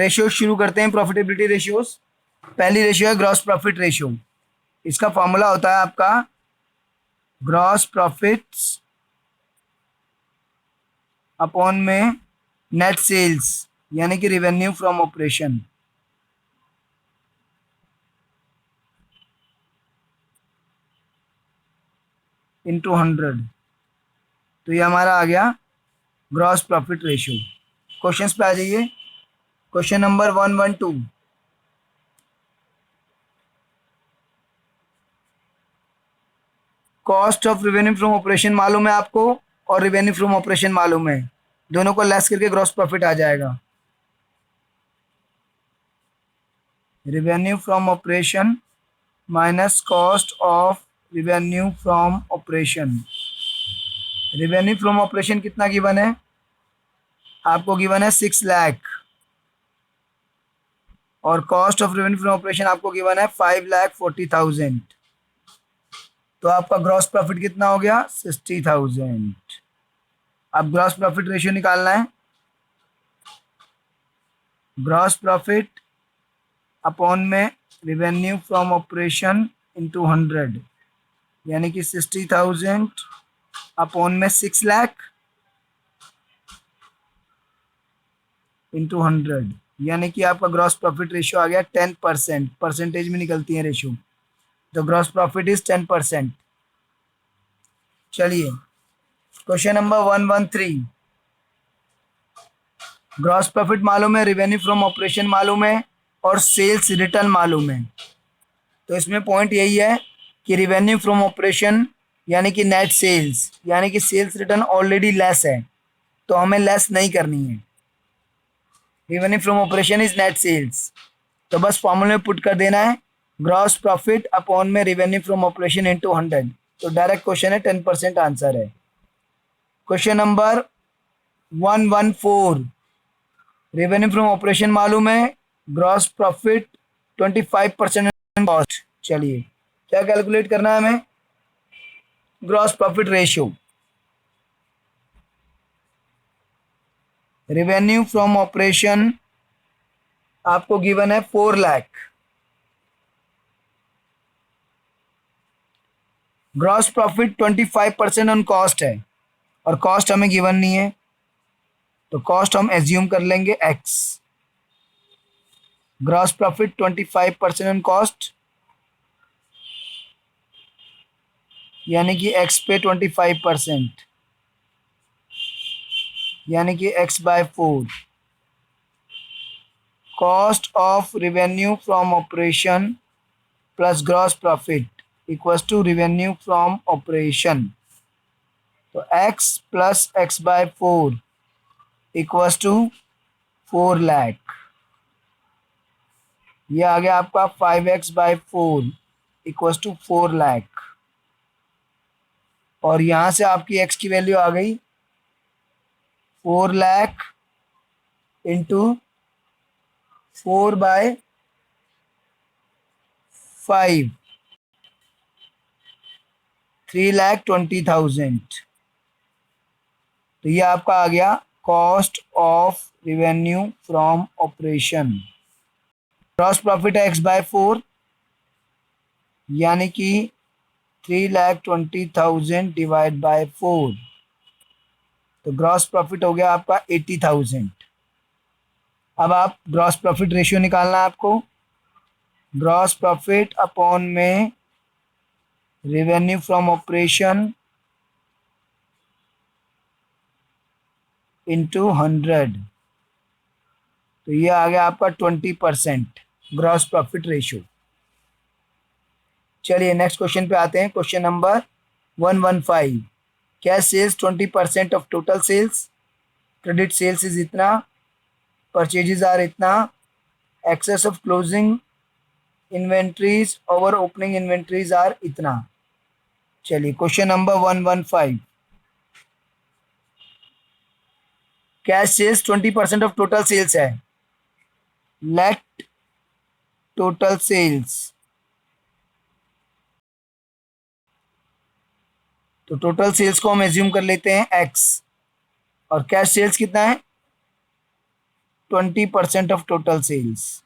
Ratio शुरू करते हैं, प्रॉफिटेबिलिटी रेशियोज। पहली रेशियो है ग्रॉस प्रॉफिट रेशियो। इसका फॉर्मूला होता है आपका ग्रॉस प्रॉफिट्स अपॉन में नेट सेल्स, यानी कि रेवेन्यू फ्रॉम ऑपरेशन। इंटू 100, तो ये हमारा आ गया ग्रॉस प्रॉफिट रेशियो। क्वेश्चंस पे आ जाइए। Question number 112, cost of revenue from operation मालूम है आपको और रेवेन्यू फ्रॉम ऑपरेशन मालूम है, दोनों को लेस करके ग्रॉस प्रॉफिट आ जाएगा। Revenue from operation minus cost of revenue from operation. Revenue from operation कितना गिवन है आपको? गिवन है 6 लाख, और cost of revenue from operation आपको गिवन है 5,40,000। तो आपका ग्रॉस प्रॉफिट कितना हो गया? 60,000। अब ग्रॉस प्रॉफिट रेशियो निकालना है। ग्रॉस प्रॉफिट अपॉन में रेवेन्यू फ्रॉम ऑपरेशन इंटू 100, यानी कि 60,000 अपॉन में 6 लाख इंटू 100, यानी कि आपका ग्रॉस प्रॉफिट रेशियो आ गया 10%। परसेंटेज में निकलती है रेशियो, तो ग्रॉस प्रॉफिट इज 10%। चलिए क्वेश्चन नंबर 113, ग्रॉस प्रॉफिट मालूम है, रेवेन्यू फ्रॉम ऑपरेशन मालूम है और सेल्स रिटर्न मालूम है। तो इसमें पॉइंट यही है कि रेवेन्यू फ्रॉम ऑपरेशन यानी कि नेट सेल्स, यानी कि सेल्स रिटर्न ऑलरेडी लेस है, तो हमें लेस नहीं करनी है। Revenue from operation is net sales, तो बस फॉर्मूले में पुट कर देना है ग्रॉस प्रॉफिट अपॉन में रेवेन्यू फ्रॉम ऑपरेशन इंटू 100। तो डायरेक्ट क्वेश्चन है, 10% आंसर है। Question number 114, revenue from operation मालूम है, ग्रॉस प्रॉफिट 25% कॉस्ट। चलिए क्या कैलकुलेट करना है हमें? Gross profit ratio. Revenue from operation आपको गिवन है 4 lakh, gross profit 25% on cost है, और कॉस्ट हमें गिवन नहीं है, तो कॉस्ट हम एज्यूम कर लेंगे x। Gross profit 25% on cost, यानी कि x पे 25%, यानी कि x by 4। Cost of revenue from operation plus gross profit equals to revenue from operation, तो x plus x by 4 equals to 4 lakh. ये आ गया आपका 5x bye 4 equals to 4 lakh, और यहाँ से आपकी x की वैल्यू आ गई 4 लाख इंटू 4 बाय 5, 3,20,000। तो ये आपका आ गया cost of revenue from operation. Gross profit है x बाय 4, यानी कि 3,20,000 डिवाइड बाय 4, तो ग्रॉस प्रॉफिट हो गया आपका 80,000। अब आप ग्रॉस प्रॉफिट रेशियो निकालना है आपको। ग्रॉस प्रॉफिट अपॉन में रेवेन्यू फ्रॉम ऑपरेशन इंटू 100, तो ये आ गया आपका 20% ग्रॉस प्रॉफिट रेशियो। चलिए नेक्स्ट क्वेश्चन पे आते हैं। Question number 115, cash sales 20% of total sales, credit sales is इतना, परचेजेस आर इतना, excess of closing inventories over opening inventories are इतना। चलिए question number 115, cash sales 20% of total sales है। Let total sales, तो total sales को हम assume कर लेते हैं x, और कैश सेल्स कितना है 20% ऑफ टोटल सेल्स,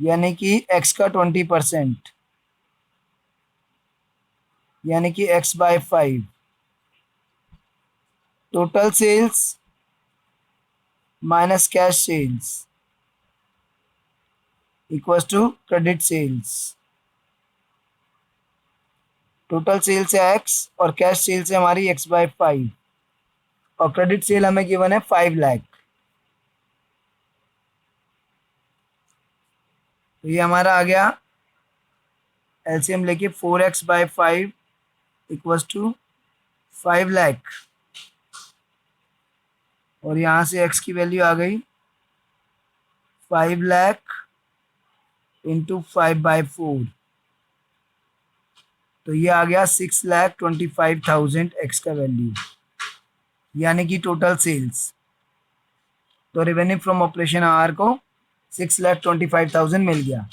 यानी कि x का 20%, यानी कि x by 5। Total sales minus cash sales equals to credit sales. Total sales है x और कैश सेल्स है हमारी x बाय 5 और क्रेडिट सेल हमें गिवन है 5 लाख। तो ये हमारा आ गया एलसीएम लेके 4x bye 5 equals to 5 lakh और यहाँ से x की वैल्यू आ गई 5 लाख इंटू 5/4, तो ये आ गया 6,25,000 x का वैल्यू, यानी कि टोटल सेल्स। तो रेवेन्यू फ्रॉम ऑपरेशन आर को 6,25,000 मिल गया।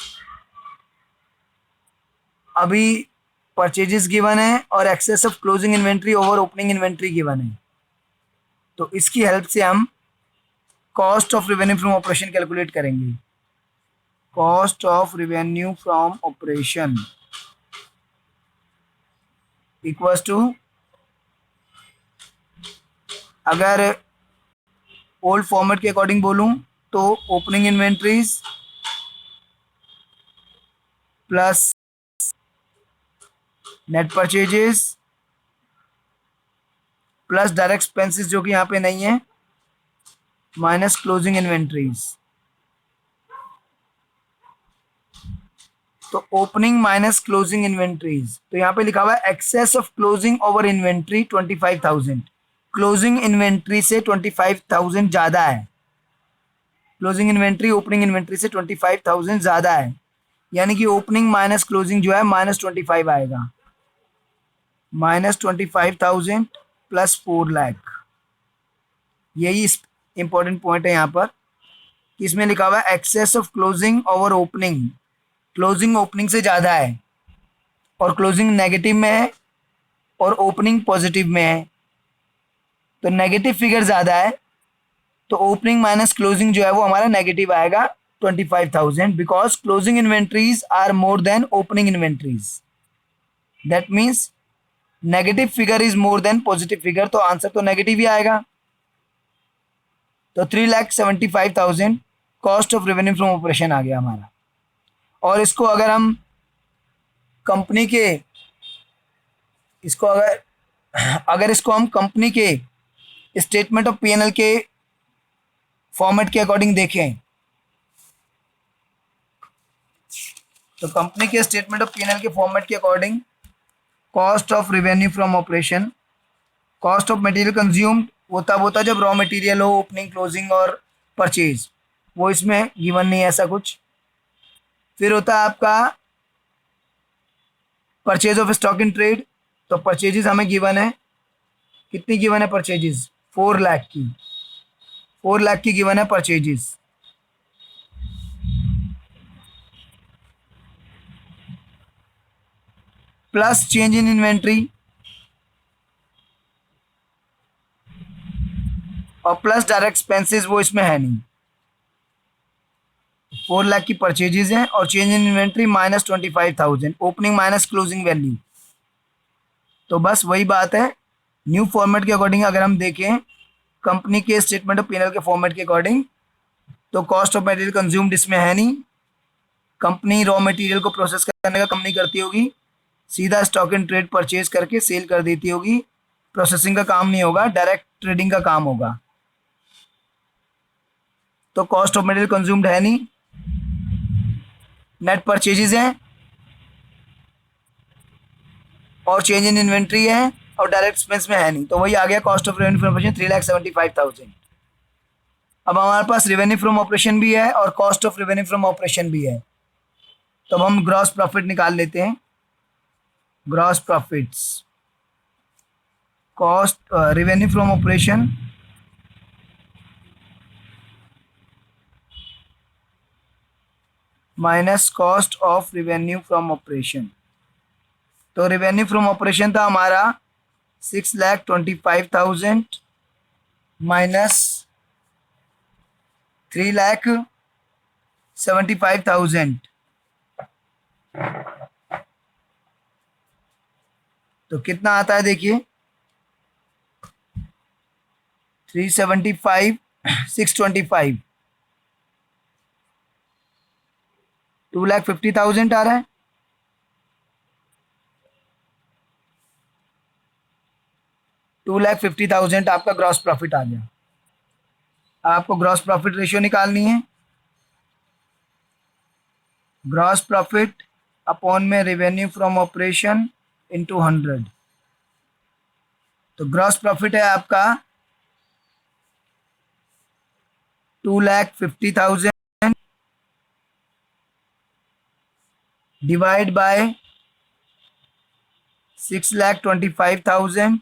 अभी परचेजेस गिवन है और excess of closing inventory over opening inventory given है, तो इसकी हेल्प से हम cost of revenue from operation calculate करेंगे। Cost of revenue from operation equals to, अगर ओल्ड फॉर्मेट के अकॉर्डिंग बोलूं तो opening inventories plus net purchases plus direct expenses जो कि यहाँ पे नहीं है माइनस क्लोजिंग इन्वेंट्रीज। तो ओपनिंग माइनस क्लोजिंग इन्वेंट्रीज, तो यहाँ पे लिखा हुआ है excess of closing over inventory 25,000। Closing inventory से 25,000 ज़्यादा है। क्लोजिंग इन्वेंट्री ओपनिंग इन्वेंट्री से 25,000 ज़्यादा है, यानी कि ओपनिंग माइनस क्लोजिंग जो है -25 आएगा। -25,000 प्लस 4 लाख, यही इंपॉर्टेंट पॉइंट है यहाँ पर। इसमें लिखा हुआ है excess of closing over opening. Closing opening से ज़्यादा है और क्लोजिंग नेगेटिव में है और ओपनिंग पॉजिटिव में है, तो नेगेटिव फिगर ज़्यादा है, तो ओपनिंग माइनस क्लोजिंग जो है वो हमारा नेगेटिव आएगा 25,000, because closing inventories are more than opening inventories. That means negative figure is more than positive figure, तो आंसर तो नेगेटिव ही आएगा। तो 3,75,000 cost of revenue from operation आ गया हमारा। और इसको अगर हम कंपनी के इसको अगर इसको हम कंपनी के स्टेटमेंट ऑफ पीएनएल के फॉर्मेट के अकॉर्डिंग देखें, तो कंपनी के स्टेटमेंट ऑफ पीएनएल के फॉर्मेट के according cost of revenue from operation, cost of material consumed वो तब होता है जब रॉ मटेरियल हो, ओपनिंग क्लोजिंग और परचेज, वो इसमें गिवन नहीं है ऐसा कुछ। फिर होता है आपका purchase of stock in trade, तो परचेजेस हमें गिवन है, कितनी गिवन है परचेजेस? 4 लाख की, 4 लाख की गिवन है purchases. Plus change in inventory और प्लस डायरेक्ट एक्सपेंसेस, वो इसमें है नहीं। 4 लाख की परचेजेज हैं और change in inventory -25,000, opening minus closing value. तो बस वही बात है, न्यू फॉर्मेट के अकॉर्डिंग अगर हम देखें कंपनी के स्टेटमेंट ऑफ पीएनएल के फॉर्मेट के अकॉर्डिंग, तो कॉस्ट ऑफ मटेरियल कंज्यूम्ड इसमें है नहीं। कंपनी रॉ मटेरियल को प्रोसेस करने का काम नहीं करती होगी, सीधा स्टॉक इन ट्रेड परचेज करके सेल कर देती होगी, प्रोसेसिंग का काम नहीं होगा, डायरेक्ट ट्रेडिंग का काम होगा। तो कॉस्ट ऑफ मटेरियल कंज्यूम्ड है नहीं, नेट परचेजेज हैं और चेंज इन इन्वेंट्री है और डायरेक्ट एक्सपेंस में है नहीं, तो वही आ गया cost of revenue from operation 3,75,000। अब हमारे पास रेवेन्यू फ्रॉम ऑपरेशन भी है और cost of revenue from operation भी है, तो अब हम ग्रॉस प्रॉफिट निकाल लेते हैं। Gross profits, cost revenue from operation minus cost of revenue from operation. तो रेवेन्यू फ्रॉम ऑपरेशन था हमारा 6,25,000 माइनस 3,75,000, तो कितना आता है देखिए, 375, 625, 2,50,000 आ रहा है। 2,50,000 आपका ग्रॉस प्रॉफिट आ गया। आपको ग्रॉस प्रॉफिट रेशियो निकालनी है। ग्रॉस प्रॉफिट अपॉन में रेवेन्यू फ्रॉम ऑपरेशन इंटू 100। तो ग्रॉस प्रॉफिट है आपका 2,50,000 डिवाइड बाय 6,25,000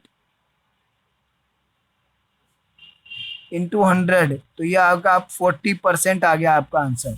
इंटू 100, तो ये आपका 40% आ गया आपका आंसर।